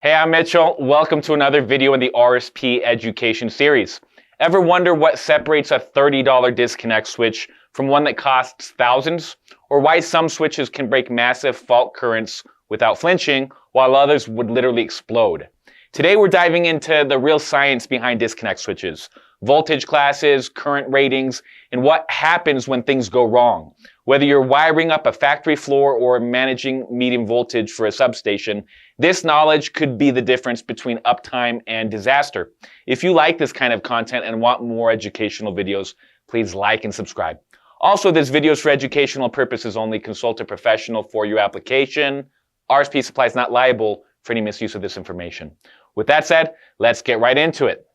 Hey, I'm Mitchell. Welcome to another video in the RSP education series. Ever wonder what separates a $30 disconnect switch from one that costs thousands? Or why some switches can break massive fault currents without flinching, while others would literally explode? Today we're diving into the real science behind disconnect switches, voltage classes, current ratings, and what happens when things go wrong. Whether you're wiring up a factory floor or managing medium voltage for a substation, this knowledge could be the difference between uptime and disaster. If you like this kind of content and want more educational videos, please like and subscribe. Also, this video is for educational purposes only. Consult a professional for your application. RSP Supply is not liable for any misuse of this information. With that said, let's get right into it.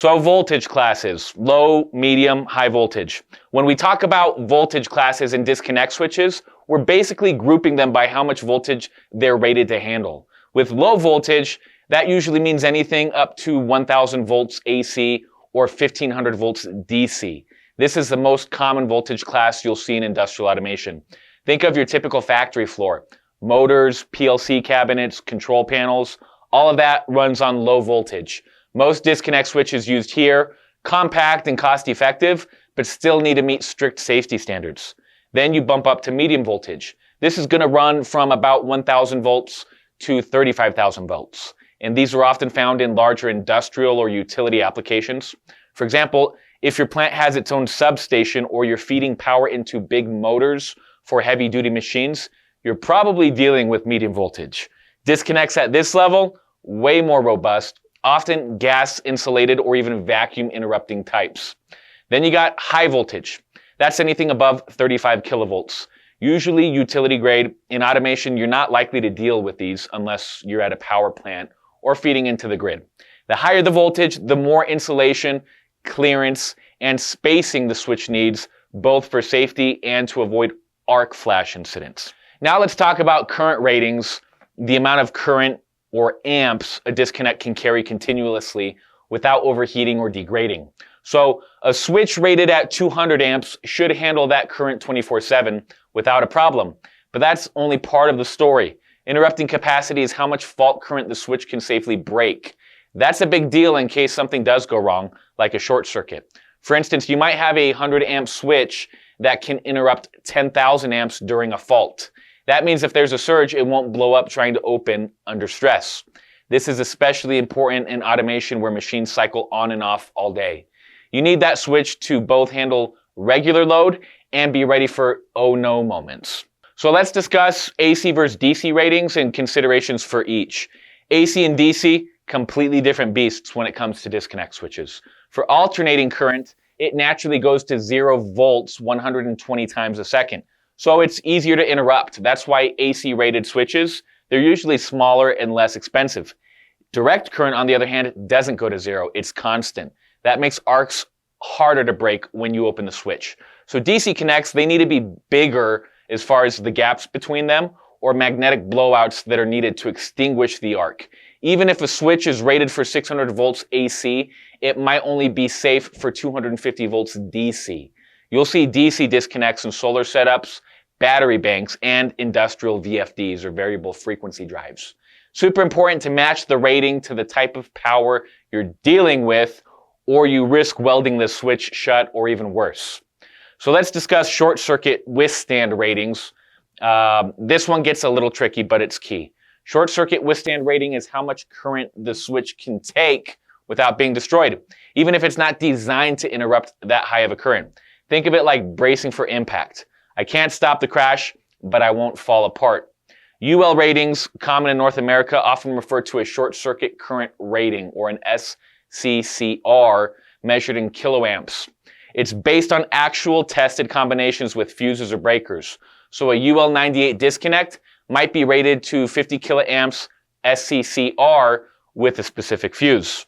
So voltage classes, low, medium, high voltage. When we talk about voltage classes and disconnect switches, we're basically grouping them by how much voltage they're rated to handle. With low voltage, that usually means anything up to 1000 volts AC or 1500 volts DC. This is the most common voltage class you'll see in industrial automation. Think of your typical factory floor. Motors, PLC cabinets, control panels, all of that runs on low voltage. Most disconnect switches used here, compact and cost effective, but still need to meet strict safety standards. Then you bump up to medium voltage. This is going to run from about 1000 volts to 35,000 volts. And these are often found in larger industrial or utility applications. For example, if your plant has its own substation or you're feeding power into big motors for heavy duty machines, you're probably dealing with medium voltage. Disconnects at this level, way more robust, often gas insulated or even vacuum interrupting types. Then you got high voltage. That's anything above 35 kilovolts. Usually utility grade. In automation, you're not likely to deal with these unless you're at a power plant or feeding into the grid. The higher the voltage, the more insulation, clearance, and spacing the switch needs, both for safety and to avoid arc flash incidents. Now let's talk about current ratings, the amount of current or amps a disconnect can carry continuously without overheating or degrading. So a switch rated at 200 amps should handle that current 24/7 without a problem. But that's only part of the story. Interrupting capacity is how much fault current the switch can safely break. That's a big deal in case something does go wrong, like a short circuit. For instance, you might have a 100 amp switch that can interrupt 10,000 amps during a fault. That means if there's a surge, it won't blow up trying to open under stress. This is especially important in automation where machines cycle on and off all day. You need that switch to both handle regular load and be ready for oh no moments. So let's discuss AC versus DC ratings and considerations for each. AC and DC, completely different beasts when it comes to disconnect switches. For alternating current, it naturally goes to 0 volts 120 times a second. So it's easier to interrupt. That's why AC rated switches, they're usually smaller and less expensive. Direct current, on the other hand, doesn't go to 0. It's constant. That makes arcs harder to break when you open the switch. So DC connects, they need to be bigger as far as the gaps between them or magnetic blowouts that are needed to extinguish the arc. Even if a switch is rated for 600 volts AC, it might only be safe for 250 volts DC. You'll see DC disconnects in solar setups, battery banks, and industrial VFDs or variable frequency drives. Super important to match the rating to the type of power you're dealing with, or you risk welding the switch shut or even worse. So let's discuss short circuit withstand ratings. This one gets a little tricky, but it's key. Short circuit withstand rating is how much current the switch can take without being destroyed, even if it's not designed to interrupt that high of a current. Think of it like bracing for impact. I can't stop the crash, but I won't fall apart. UL ratings, common in North America, often refer to a short circuit current rating or an SCCR measured in kiloamps. It's based on actual tested combinations with fuses or breakers. So a UL98 disconnect might be rated to 50 kiloamps SCCR with a specific fuse.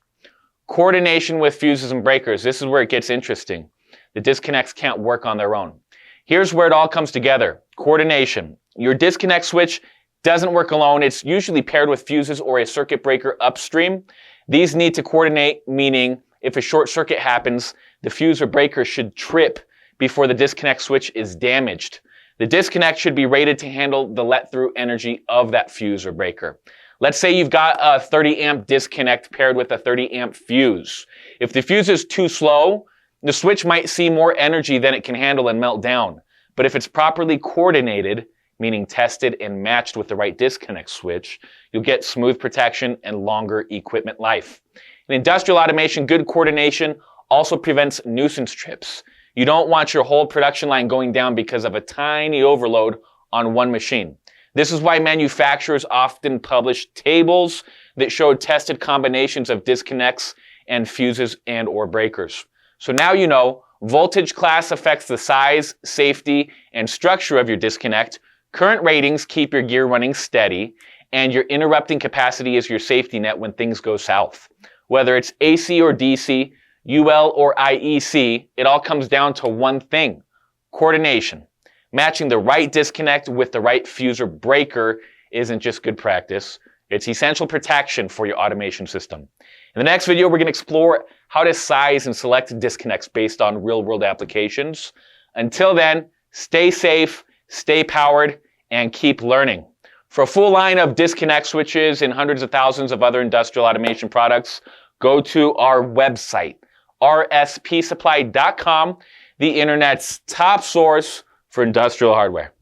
Coordination with fuses and breakers. This is where it gets interesting. The disconnects can't work on their own. Here's where it all comes together. Coordination. Your disconnect switch doesn't work alone. It's usually paired with fuses or a circuit breaker upstream. These need to coordinate, meaning if a short circuit happens, the fuse or breaker should trip before the disconnect switch is damaged. The disconnect should be rated to handle the let-through energy of that fuse or breaker. Let's say you've got a 30 amp disconnect paired with a 30 amp fuse. If the fuse is too slow, the switch might see more energy than it can handle and melt down. But if it's properly coordinated, meaning tested and matched with the right disconnect switch, you'll get smooth protection and longer equipment life. In industrial automation, good coordination also prevents nuisance trips. You don't want your whole production line going down because of a tiny overload on one machine. This is why manufacturers often publish tables that show tested combinations of disconnects and fuses and or breakers. So now you know voltage class affects the size, safety, and structure of your disconnect. Current ratings keep your gear running steady, and your interrupting capacity is your safety net when things go south. Whether it's AC or DC, UL or IEC, it all comes down to one thing: coordination. Matching the right disconnect with the right fuse or breaker isn't just good practice, it's essential protection for your automation system. In the next video, we're going to explore how to size and select disconnects based on real-world applications. Until then, stay safe, stay powered, and keep learning. For a full line of disconnect switches and hundreds of thousands of other industrial automation products, go to our website, rspsupply.com, the internet's top source for industrial hardware.